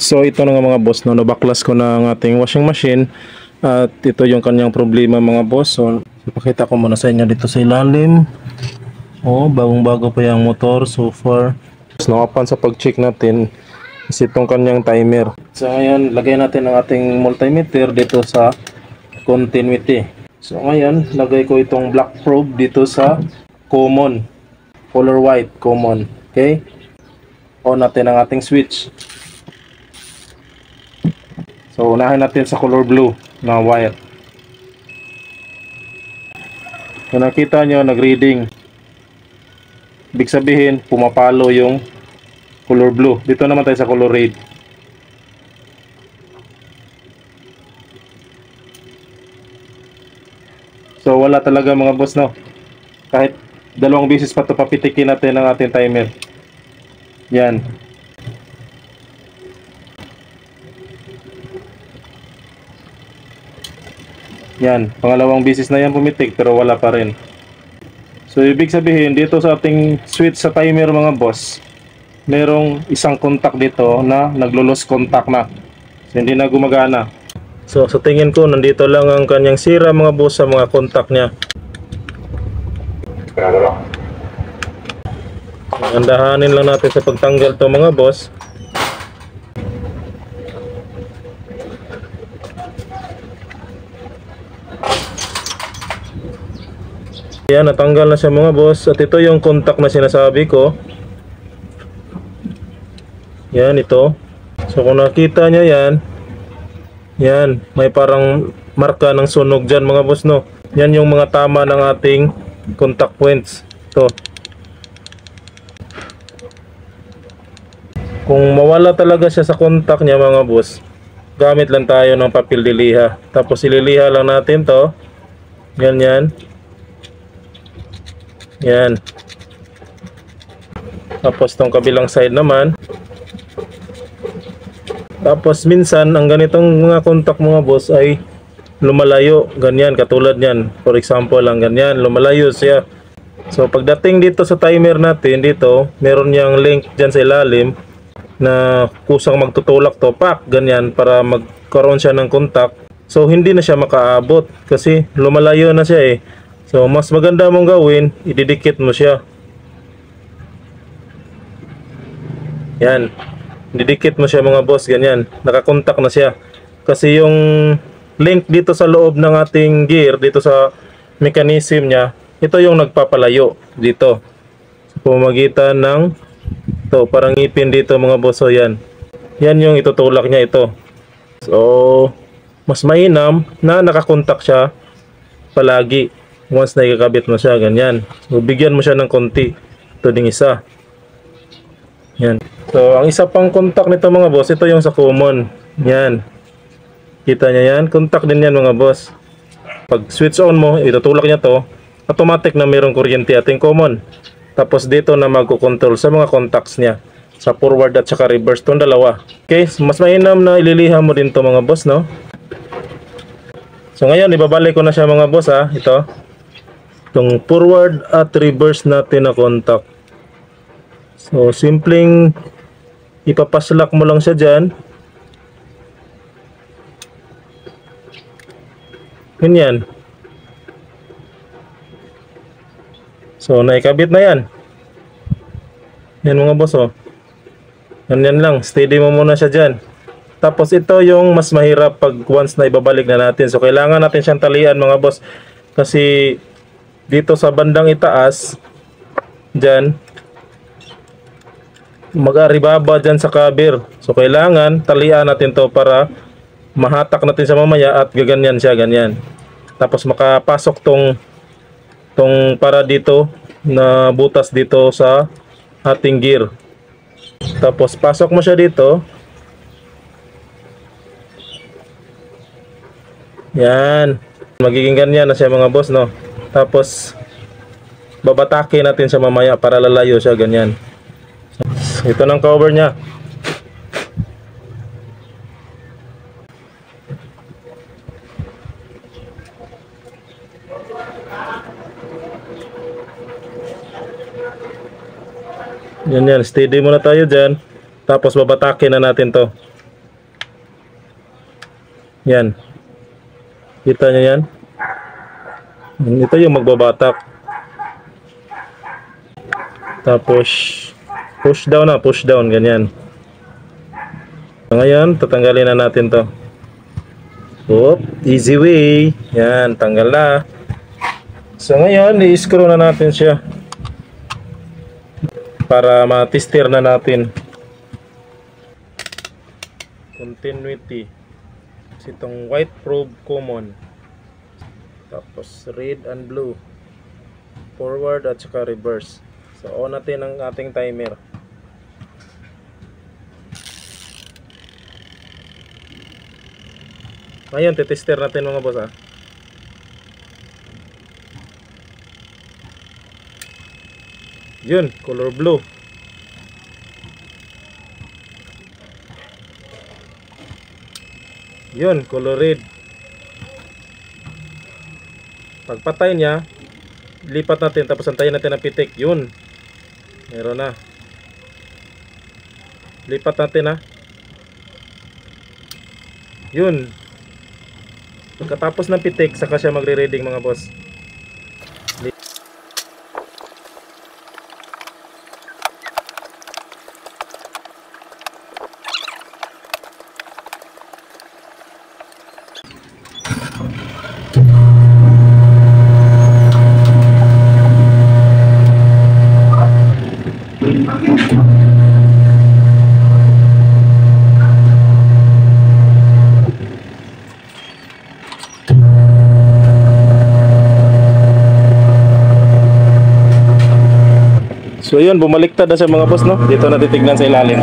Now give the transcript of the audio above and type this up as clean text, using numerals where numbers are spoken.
So ito na nga mga boss, no, nabaklas ko na ang ating washing machine at ito yung kanyang problema mga boss. So ipakita ko muna sa inyo dito sa ilalim. Oh, bagong bago pa yung motor so far. So nakapan sa pag-check natin is itong kanyang timer. So ngayon, lagay natin ang ating multimeter dito sa continuity. So ngayon, lagay ko itong black probe dito sa common, color white common. Okay, on natin ang ating switch. So unahin natin sa color blue na wire. Kung nakita nyo, nag-reading, ibig sabihin pumapalo yung color blue. Dito naman tayo sa color red. So wala talaga mga boss, no, kahit dalawang beses pa ito papitikin natin ang ating timer. Yan. Yan, pangalawang beses na yan pumitik pero wala pa rin. So ibig sabihin dito sa ating switch sa timer mga boss, merong isang contact dito na naglo-lose contact na. So hindi na gumagana. So sa tingin ko nandito lang ang kanyang sira mga boss sa mga contact niya. Andahanin lang natin sa pagtanggal to mga boss. Yan, natanggal na siya mga boss. At ito yung contact na sinasabi ko. Yan, ito. So kung nakita nyo yan, yan, may parang marka ng sunog dyan mga boss, no. Yan yung mga tama ng ating contact points. Ito. Kung mawala talaga siya sa contact niya mga boss, gamit lang tayo ng papel diliha. Tapos ililiha lang natin to. Ganyan. Yan. Tapos tong kabilang side naman. Tapos minsan ang ganitong mga contact mga boss ay lumalayo. Ganyan, katulad yan. For example lang ganyan, lumalayo siya. So pagdating dito sa timer natin, dito meron niyang link dyan sa ilalim na kusang magtutulak to, pak, ganyan, para magkaroon siya ng contact. So hindi na siya makaabot kasi lumalayo na siya eh. So mas maganda mong gawin, ididikit mo siya. Yan, didikit mo siya mga boss, ganyan, nakakontak na siya. Kasi yung link dito sa loob ng ating gear, dito sa mechanism niya, ito yung nagpapalayo dito sa pamamagitan ng to, parang ngipin dito mga boss. So yan, yan yung itutulak niya ito. So mas mainam na nakakontak siya palagi once na ikakabit mo siya, ganyan. So bigyan mo siya ng konti. Ito ding isa. Yan. So ang isa pang contact nito mga boss, ito yung sa common. Yan. Kita niya yan? Contact din yan mga boss. Pag switch on mo, itutulak niya to, automatic na mayroong kuryente ating common. Tapos dito na magko-control sa mga contacts niya, sa forward at saka reverse, itong dalawa. Okay, mas mainam na ililiha mo din to mga boss, no? So ngayon ibabalik ko na siya mga boss, ha. Ito, itong forward at reverse natin na contact. So simpleng ipapaslak mo lang siya dyan. Ganyan. So naikabit na yan. Yan mga boss, oh. Ganyan lang, steady mo muna siya dyan. Tapos ito yung mas mahirap pag once na ibabalik na natin. So kailangan natin siyang talian mga boss. Kasi dito sa bandang itaas, dyan, mag-aribaba dyan sa cover. So kailangan talian natin to para mahatak natin sa mamaya at gaganyan siya, ganyan. Tapos makapasok tong para dito na butas dito sa ating gear. Tapos pasok mo siya dito. Yan. Magiging ganyan na siya mga boss, no. Tapos babatakin natin siya mamaya para lalayo siya, ganyan. So, ito ng cover niya. Yan, steady muna tayo dyan. Tapos babatakin na natin to. Yan. Kita nyo yan? Ito yung magbabatak. Tapos, push down, ganyan. So, ngayon, tatanggalin na natin to. Oop, easy way. Yan, tanggal na. So, ngayon, i-screw na natin siya. Para ma-tester na natin. Continuity. Itong white probe common. Tapos, red and blue. Forward at saka reverse. So, on natin ang ating timer. Ngayon, titester natin mga boss ah. Yun, color blue. Yun, color red. Pagpatay niya, lipat natin tapos antayin natin ang pitik. Yun. Meron na. Lipat natin ha. Yun. Pagkatapos ng pitik, saka siya magre-reading mga boss. So yun, bumaliktad na siya mga boss, no? Dito na titignan sa ilalim.